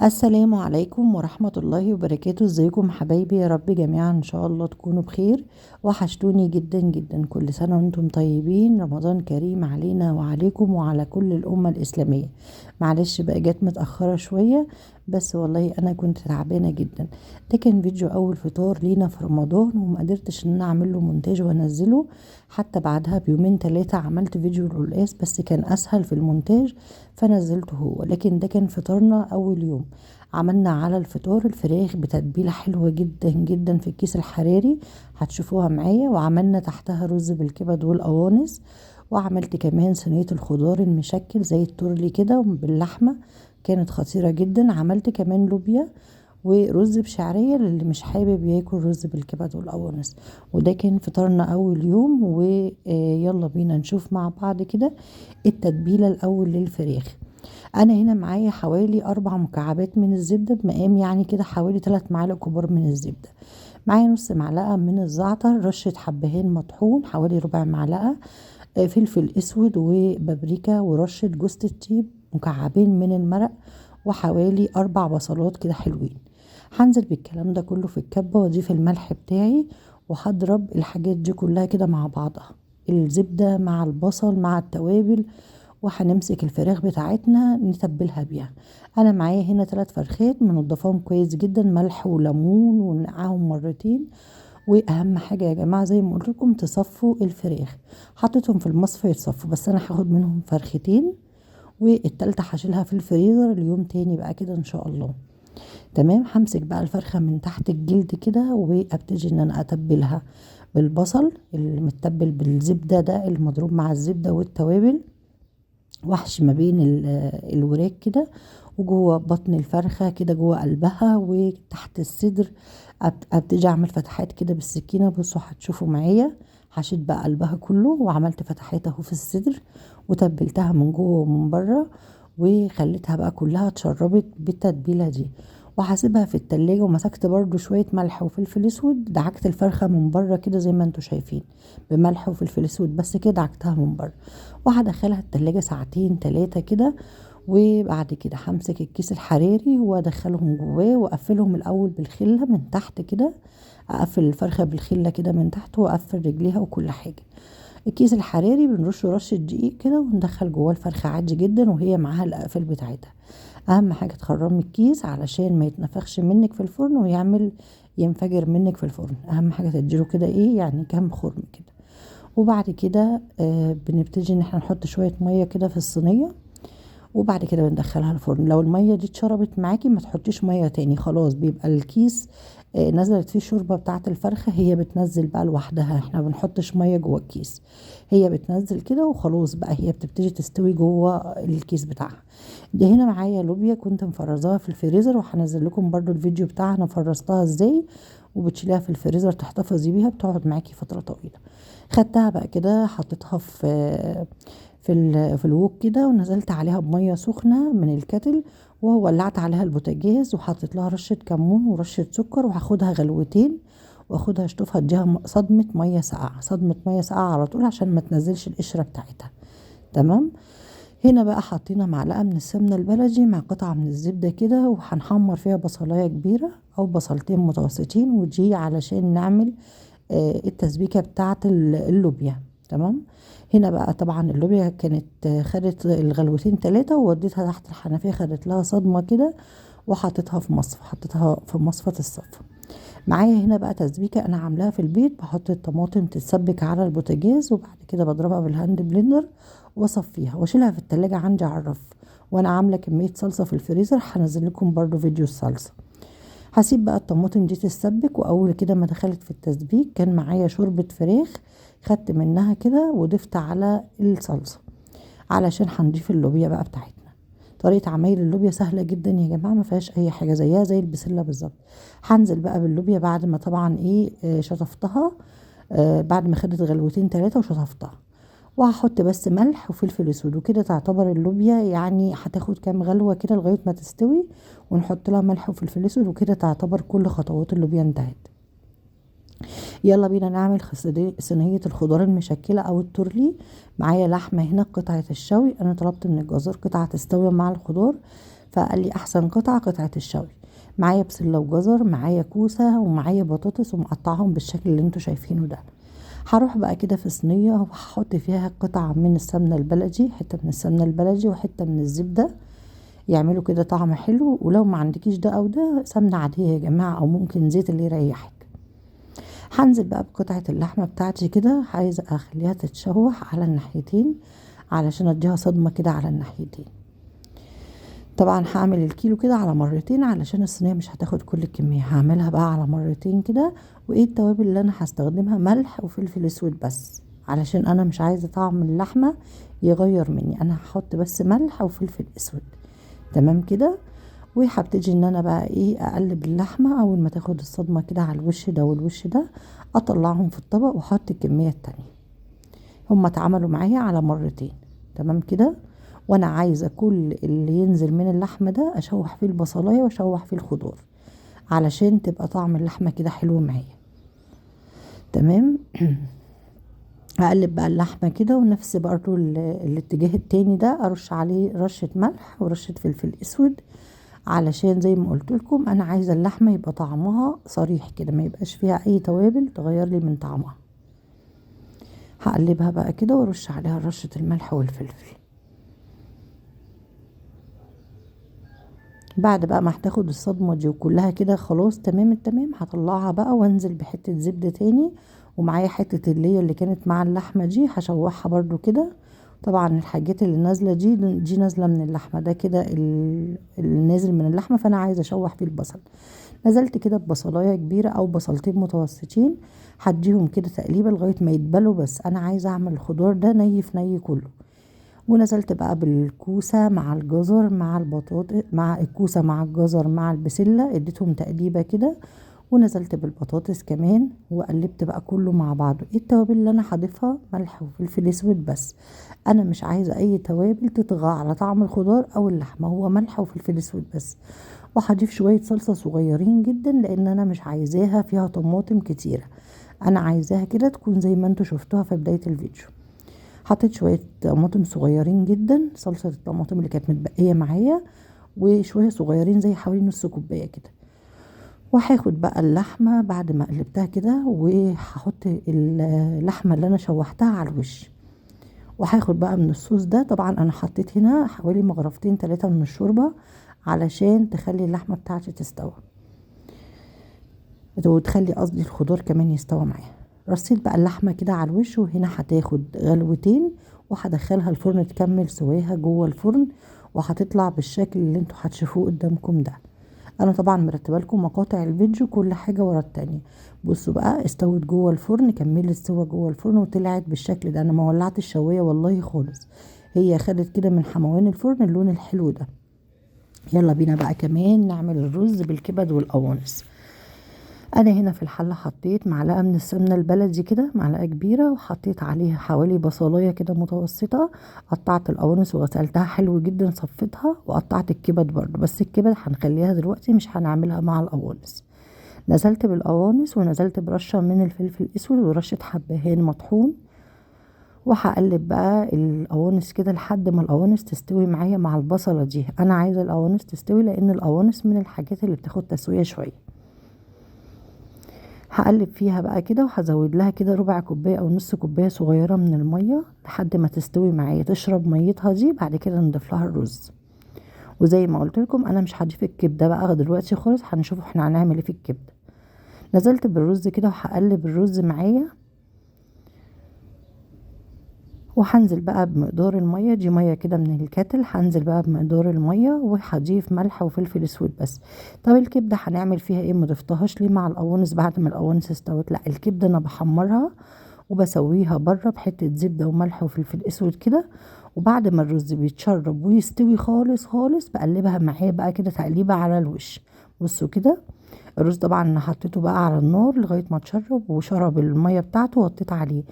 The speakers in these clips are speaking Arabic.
السلام عليكم ورحمة الله وبركاته. ازيكم حبايبي؟ يا رب جميعا ان شاء الله تكونوا بخير. وحشتوني جدا جدا. كل سنة وانتم طيبين. رمضان كريم علينا وعليكم وعلى كل الأمة الإسلامية. معلش بقى جت متأخرة شوية، بس والله انا كنت تعبانة جدا. ده كان فيديو اول فطار لينا في رمضان، وما قدرتش ان انا اعمل له مونتاج وانزله. حتى بعدها بيومين ثلاثة عملت فيديو القلقاس، بس كان اسهل في المونتاج فنزلته هو. لكن ده كان فطارنا اول يوم. عملنا على الفطار الفراخ بتتبيلة حلوة جدا جدا في الكيس الحراري، هتشوفوها معايا. وعملنا تحتها رز بالكبد والقوانص. وعملت كمان صينية الخضار المشكل زي التورلي كده باللحمة، كانت خطيرة جدا. عملت كمان لوبيا ورز بشعرية للي مش حابب ياكل رز بالكبد والقوانص. وده كان فطارنا اول يوم. ويلا بينا نشوف مع بعض كده التتبيلة الاول للفراخ. انا هنا معايا حوالي 4 مكعبات من الزبدة، بمقام يعني كده حوالي 3 معالق كبار من الزبدة. معايا نص معلقة من الزعتر، رشة حبهان مطحون حوالي ربع معلقة، فلفل اسود وبابريكا ورشة جوز الطيب، مكعبين من المرق، وحوالي 4 بصلات كده حلوين. هنزل بالكلام ده كله في الكبة واضيف الملح بتاعي، وهضرب الحاجات دي كلها كده مع بعضها، الزبدة مع البصل مع التوابل. وهنمسك الفراخ بتاعتنا نتبلها بيها. انا معايا هنا 3 فرخات منضفاهم كويس جدا، ملح وليمون ونقعهم مرتين. واهم حاجه يا جماعه زي ما قلت لكم تصفوا الفراخ. حطيتهم في المصفى يتصفوا، بس انا هاخد منهم فرختين، والتالتة هشيلها في الفريزر اليوم تاني بقى كده ان شاء الله. تمام. همسك بقى الفرخه من تحت الجلد كده، وابتدي ان انا اتبلها بالبصل المتبل بالزبده، ده المضروب مع الزبده والتوابل. واحشي ما بين الوراك كده، وجوه بطن الفرخة كده، جوه قلبها وتحت الصدر. ابتدي اعمل فتحات كده بالسكينة. بصوا هتشوفوا معايا، حشيت بقى قلبها كله وعملت فتحات اهو في الصدر، وتبلتها من جوه ومن بره، وخليتها بقى كلها اتشربت بالتتبيلة دي. وهسيبها في التلاجة. ومسكت برضو شوية ملح وفلفل اسود، دعكت الفرخة من بره كده زي ما انتوا شايفين، بملح وفلفل اسود بس كده، دعكتها من بره. وهدخلها التلاجة ساعتين 3 كده. وبعد كده همسك الكيس الحراري وادخلهم جواه، واقفلهم الاول بالخله من تحت كده. اقفل الفرخه بالخله كده من تحت، واقفل رجليها وكل حاجه. الكيس الحراري بنرشه رشه دقيق كده، وندخل جواه الفرخه عادي جدا وهي معاها الاقفال بتاعتها. اهم حاجه تخرمي الكيس علشان ما يتنفخش منك في الفرن ويعمل ينفجر منك في الفرن. اهم حاجه تديله كده ايه يعني كام خرم كده. وبعد كده بنبتدي ان احنا نحط شويه ميه كده في الصينيه، وبعد كده بندخلها الفرن. لو الميه دي اتشربت معاكي ما تحطيش ميه تاني، خلاص بيبقى الكيس نزلت فيه الشوربه بتاعه الفرخه، هي بتنزل بقى لوحدها، احنا بنحطش ميه جوه الكيس، هي بتنزل كده وخلاص بقى هي بتبتدي تستوي جوه الكيس بتاعها. دي هنا معايا لوبيا كنت مفرزاها في الفريزر، وهنزل لكم برضو الفيديو بتاعها انا فرزتها ازاي. وبتشيليها في الفريزر تحتفظي بيها، بتقعد معاكي فتره طويله. خدتها بقى كده حطيتها في الوok كده، ونزلت عليها بميه سخنه من الكتل، وولعت عليها البوتاجاز، وحطيت لها رشه كمون ورشه سكر، وهاخدها غلوتين، واخدها اشطفها اديها صدمه ميه ساقعه، صدمه ميه ساقعه على طول عشان ما تنزلش القشره بتاعتها. تمام. هنا بقى حطينا معلقه من السمنه البلدي مع قطعه من الزبده كده، وهنحمر فيها بصلايه كبيره او بصلتين متوسطين، ودي علشان نعمل التسبيكه بتاعه اللوبيا. تمام. هنا بقى طبعا اللوبيا كانت خدت الغلوتين 3، ووديتها تحت الحنفيه، خدت لها صدمه كده، وحطيتها في مصفى، حطيتها في مصفى الصفا. معايا هنا بقى تسبيكه انا عاملاها في البيت، بحط الطماطم تتسبك على البوتاجاز، وبعد كده بضربها بالهاند بلندر واصفيها واشيلها في التلاجة عندي على الرف. وانا عامله كميه صلصه في الفريزر، هنزل لكم برضو فيديو الصلصه. هسيب بقى الطماطم دي تتسبك. واول كده ما دخلت في التسبيك كان معايا شوربة فراخ، خدت منها كده وضفت على الصلصة علشان هنضيف اللوبيا بقى بتاعتنا. طريقة عمايل اللوبيا سهلة جدا يا جماعة، ما فيهاش اي حاجة، زيها زي البسلة بالظبط. هنزل بقى باللوبيا بعد ما طبعا ايه شطفتها، بعد ما خدت غلوتين 3 وشطفتها. وهحط بس ملح وفلفل اسود، وكده تعتبر اللوبيا يعني هتاخد كام غلوة كده لغاية ما تستوي، ونحط لها ملح وفلفل اسود، وكده تعتبر كل خطوات اللوبيا انتهت. يلا بينا نعمل صينية الخضار المشكلة او التورلي. معايا لحمة هنا قطعة الشوي، انا طلبت من الجزار قطعة تستوي مع الخضار، فقال لي احسن قطعة الشوي. معايا بسلة وجزر، معايا كوسة، ومعايا بطاطس، ومقطعهم بالشكل اللي انتوا شايفينه ده. هروح بقى كده في صينية وهحط فيها قطعة من السمنة البلدي، حتة من السمنة البلدي وحتة من الزبدة، يعملوا كده طعم حلو. ولو ما عندكيش ده او ده، سمنة عادية يا جماعة، او ممكن زيت اللي يريحك. هنزل بقى بقطعة اللحمة بتاعتي كده، عايزة اخليها تتشوح على الناحيتين علشان اديها صدمة كده على الناحيتين. طبعا هعمل الكيلو كده على مرتين علشان الصينية مش هتاخد كل الكمية، هعملها بقى على مرتين كده. وايه التوابل اللي انا هستخدمها؟ ملح وفلفل اسود بس، علشان انا مش عايزة طعم اللحمة يغير مني، انا هحط بس ملح وفلفل اسود. تمام كده. وهبتدي ان انا بقى ايه اقلب اللحمة، اول ما تاخد الصدمة كده على الوش ده والوش ده، اطلعهم في الطبق واحط الكمية التانية. هما اتعملوا معايا على مرتين. تمام كده. وانا عايزة كل اللي ينزل من اللحمة ده اشوح فيه البصلاية واشوح فيه الخضار، علشان تبقى طعم اللحمة كده حلو معايا. تمام. هقلب بقى اللحمة كده، ونفس برضو الاتجاه التاني ده ارش عليه رشة ملح ورشة فلفل اسود، علشان زي ما قلت لكم انا عايزة اللحمة يبقى طعمها صريح كده، ما يبقاش فيها اي توابل تغير لي من طعمها. هقلبها بقى كده وارش عليها رشة الملح والفلفل. بعد بقى ما هتاخد الصدمة دي وكلها كده خلاص تمام التمام، هطلعها بقى وانزل بحتة زبدة تاني، ومعايا حتة اللي كانت مع اللحمة دي هشوحها برضو كده. طبعا الحاجات اللي نازلة دي نازلة من اللحمة، ده كده النازل من اللحمة، فانا عايزة اشوح فيه البصل. نزلت كده ببصلاية كبيرة او بصلتين متوسطين، هديهم كده تقليبة لغاية ما يتبلوا، بس انا عايزة اعمل الخضار ده ني في ني كله. ونزلت بقى بالكوسة مع الجزر مع البطاطس، مع الكوسة مع الجزر مع البسلة، اديتهم تقليبة كده. ونزلت بالبطاطس كمان، وقلبت بقى كله مع بعضه. ايه التوابل اللي انا هضيفها؟ ملح وفلفل اسود بس، انا مش عايزة اي توابل تطغى على طعم الخضار او اللحمة، هو ملح وفلفل اسود بس. وهضيف شوية صلصة صغيرين جدا، لان انا مش عايزاها فيها طماطم كتيرة، انا عايزاها كده تكون زي ما انتوا شفتوها في بداية الفيديو. حطيت شوية طماطم صغيرين جدا، صلصة الطماطم اللي كانت متبقية معايا، وشوية صغيرين زي حوالي نص كوباية كده. وهاخد بقى اللحمة بعد ما قلبتها كده، وهحط اللحمة اللي انا شوحتها على الوش. وهاخد بقى من الصوص ده، طبعا انا حطيت هنا حوالي مغرفتين 3 من الشوربة، علشان تخلي اللحمة بتاعتي تستوى، وتخلي قصدي الخضار كمان يستوى معايا. رصيت بقى اللحمة كده على الوش، وهنا هتاخد غلوتين، وهدخلها الفرن تكمل سواها جوه الفرن، وهتطلع بالشكل اللي انتوا هتشوفوه قدامكم ده. انا طبعا مرتبه لكم مقاطع الفيديو كل حاجه ورا التانية. بصوا بقى استوت جوه الفرن، كملت سوا جوه الفرن وطلعت بالشكل ده. انا ما ولعت الشوايه والله خالص، هي خدت كده من حموان الفرن اللون الحلو ده. يلا بينا بقى كمان نعمل الرز بالكبد والقوانص. انا هنا في الحله حطيت معلقه من السمنه البلدي كده، معلقه كبيره، وحطيت عليها حوالي بصلايه كده متوسطه. قطعت القوانص وغسلتها حلو جدا، صفيتها، وقطعت الكبد برضو، بس الكبد هنخليها دلوقتي مش هنعملها مع القوانص. نزلت بالقوانص، ونزلت برشه من الفلفل الاسود ورشه حبهان مطحون. وهقلب بقى القوانص كده لحد ما القوانص تستوي معايا مع البصله دي. انا عايزه القوانص تستوي، لان القوانص من الحاجات اللي بتاخد تسويه شويه. هقلب فيها بقى كده، وهزود لها كده ربع كوبايه او نص كوبايه صغيره من الميه لحد ما تستوي معايا، تشرب ميتها دي. بعد كده نضيف لها الرز. وزي ما قلت لكم انا مش هضيف الكبده بقى دلوقتي خالص، هنشوف احنا هنعمل ايه في الكبده. نزلت بالرز كده، وهقلب الرز معايا، وهنزل بقى بمقدار الميه دي، ميه كده من الكاتل، هنزل بقى بمقدار الميه، وهضيف ملح وفلفل اسود بس. طب الكبده هنعمل فيها ايه؟ مضفتهاش ليه مع القوانص بعد ما القوانص استوت؟ لا، الكبده انا بحمرها وبسويها بره بحته زبده وملح وفلفل اسود كده. وبعد ما الرز بيتشرب ويستوي خالص خالص، بقلبها معايا بقى كده تقليبه على الوش. بصوا كده، الرز طبعا انا حطيته بقى على النار لغايه ما اتشرب وشرب الميه بتاعته، وطيت عليه.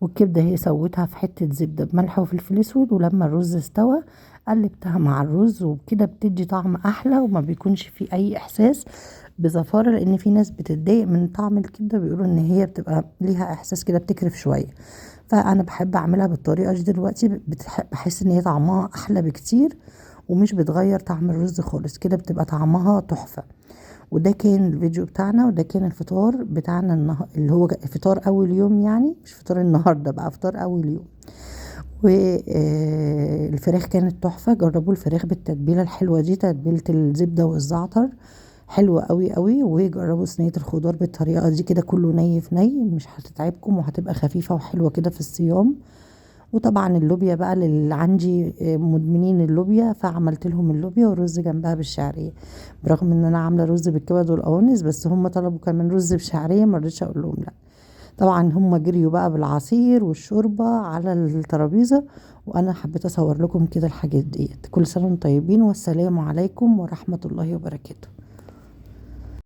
والكبده هي سويتها في حته زبده بملح وفلفل اسود، ولما الرز استوى قلبتها مع الرز، وبكده بتدي طعم احلى، وما بيكونش فيه اي احساس بزفاره، لان في ناس بتتضايق من طعم الكبده، بيقولوا ان هي بتبقى ليها احساس كده بتكرف شويه. فانا بحب اعملها بالطريقه دي دلوقتي، بحس ان هي طعمها احلى بكتير، ومش بتغير طعم الرز خالص، كده بتبقى طعمها تحفة. وده كان الفيديو بتاعنا، وده كان الفطار بتاعنا اللي هو فطار اول يوم، يعني مش فطار النهارده بقى، فطار اول يوم. والفراخ كانت تحفة. جربوا الفراخ بالتتبيلة الحلوة دي، تتبيلة الزبدة والزعتر، حلوة قوي قوي. وجربوا صينية الخضار بالطريقة دي كده، كله ني في ني، مش هتتعبكم وهتبقى خفيفة وحلوة كده في الصيام. وطبعا اللوبيا بقى اللي عندي مدمنين اللوبيا، فعملت لهم اللوبيا والرز جنبها بالشعرية، برغم ان انا عاملة رز بالكبد والقوانص، بس هم طلبوا كمان رز بشعرية، مرضتش اقول لهم لا. طبعا هم جريوا بقى بالعصير والشوربة على الترابيزة، وانا حبيت اصور لكم كده الحاجات ديت. كل سنة وانتم طيبين، والسلام عليكم ورحمة الله وبركاته.